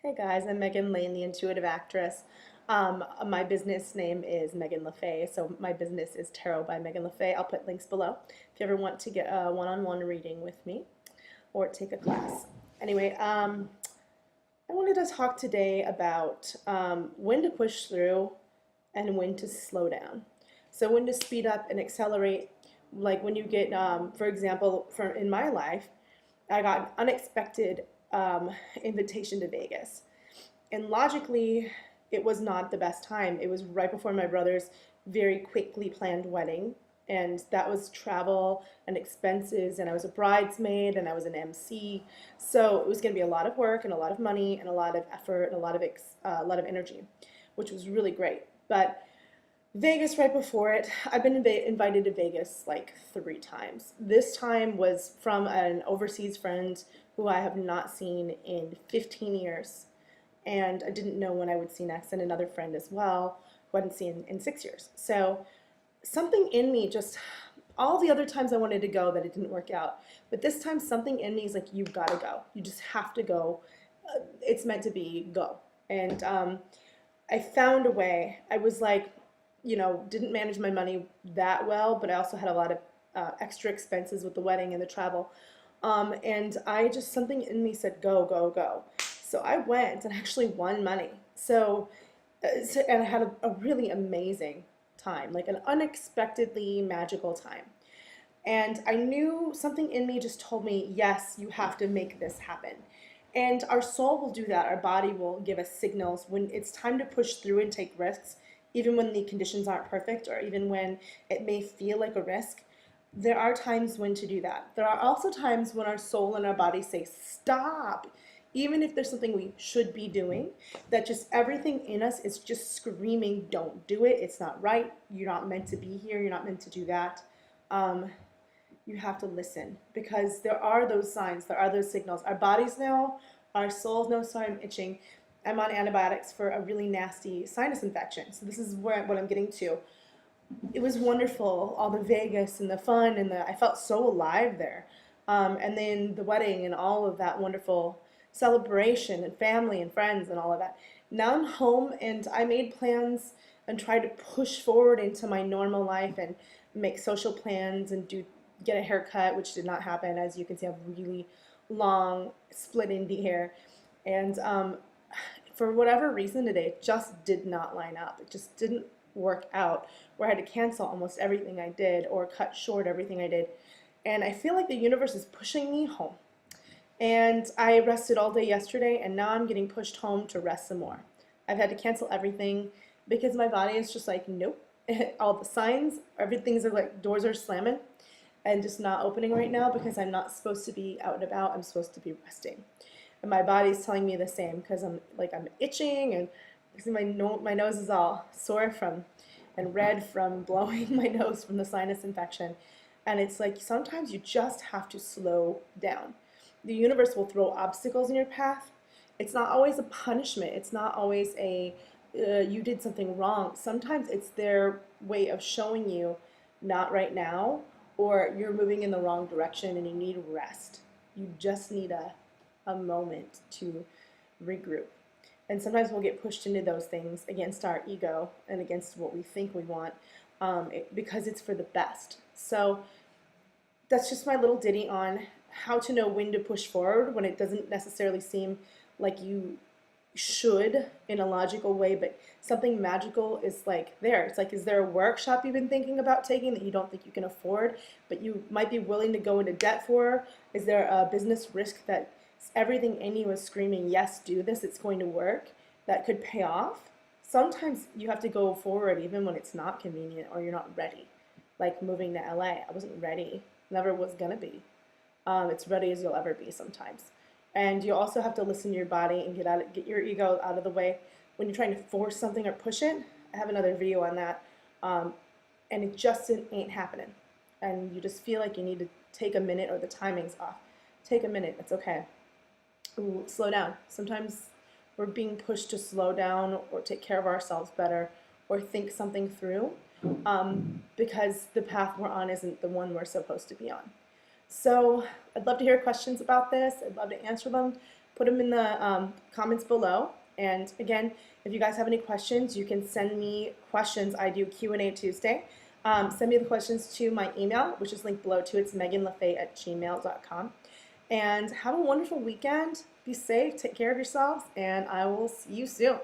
Hey guys, I'm Megan Lane, the intuitive actress. My business name is Megan LeFey, so my business is Tarot by Megan LeFey. I'll put links below if you ever want to get a one-on-one reading with me or take a class. Anyway, I wanted to talk today about when to push through and when to slow down. So when to speed up and accelerate, like when you get, for example, in my life, I got an unexpected invitation to Vegas. And logically, it was not the best time. It was right before my brother's very quickly planned wedding. And that was travel and expenses, and I was a bridesmaid and I was an MC. So it was going to be a lot of work and a lot of money and a lot of effort and a lot of energy, which was really great. But Vegas right before it, I've been invited to Vegas like 3 times. This time was from an overseas friend who I have not seen in 15 years. And I didn't know when I would see next, and another friend as well who I hadn't seen in 6 years. So something in me just, all the other times I wanted to go that it didn't work out, but this time something in me is like, you've got to go. You just have to go. It's meant to be, go. And I found a way. I was like, didn't manage my money that well, but I also had a lot of extra expenses with the wedding and the travel. And something in me said, go, go, go. So I went and actually won money. And I had a really amazing time, like an unexpectedly magical time. And I knew something in me just told me, yes, you have to make this happen. And our soul will do that. Our body will give us signals when it's time to push through and take risks, even when the conditions aren't perfect or even when it may feel like a risk. There are times when to do that. There are also times when our soul and our body say, stop. Even if there's something we should be doing, that just everything in us is just screaming, don't do it. It's not right. You're not meant to be here. You're not meant to do that. You have to listen because there are those signs. There are those signals. Our bodies know. Our souls know. Sorry, I'm itching. I'm on antibiotics for a really nasty sinus infection. So this is what I'm getting to. It was wonderful, all the Vegas and the fun and I felt so alive there. And then the wedding and all of that wonderful celebration and family and friends and all of that. Now I'm home and I made plans and tried to push forward into my normal life and make social plans and get a haircut, which did not happen. As you can see, I have really long split indie hair. And for whatever reason today, it just did not line up. It just didn't work out, where I had to cancel almost everything I did or cut short everything I did. And I feel like the universe is pushing me home. And I rested all day yesterday, and now I'm getting pushed home to rest some more. I've had to cancel everything because my body is just like, nope. All the signs, everything's like doors are slamming and just not opening right now because I'm not supposed to be out and about. I'm supposed to be resting. And my body's telling me the same because I'm itching and because my nose is all sore and red from blowing my nose from the sinus infection. And it's like sometimes you just have to slow down. The universe will throw obstacles in your path. It's not always a punishment. It's not always you did something wrong. Sometimes it's their way of showing you not right now, or you're moving in the wrong direction and you need rest. You just need a moment to regroup. And sometimes we'll get pushed into those things against our ego and against what we think we want because it's for the best. So that's just my little ditty on how to know when to push forward when it doesn't necessarily seem like you should in a logical way, but something magical is like there. It's like, is there a workshop you've been thinking about taking that you don't think you can afford, but you might be willing to go into debt for? Is there a business risk that everything in you is screaming, yes, do this, it's going to work, that could pay off? Sometimes you have to go forward even when it's not convenient or you're not ready. Like moving to LA, I wasn't ready, never was gonna be. It's ready as you'll ever be sometimes. And you also have to listen to your body and get your ego out of the way when you're trying to force something or push it. I have another video on that. And it just ain't happening. And you just feel like you need to take a minute or the timing's off. Take a minute, it's okay. Ooh, slow down. Sometimes we're being pushed to slow down or take care of ourselves better or think something through because the path we're on isn't the one we're supposed to be on. So I'd love to hear questions about this. I'd love to answer them. put them in the comments below. And again, if you guys have any questions, you can send me questions. I do Q&A Tuesday. Send me the questions to my email, which is linked below too. It's meganlefey@gmail.com. And have a wonderful weekend. Be safe, take care of yourselves, and I will see you soon.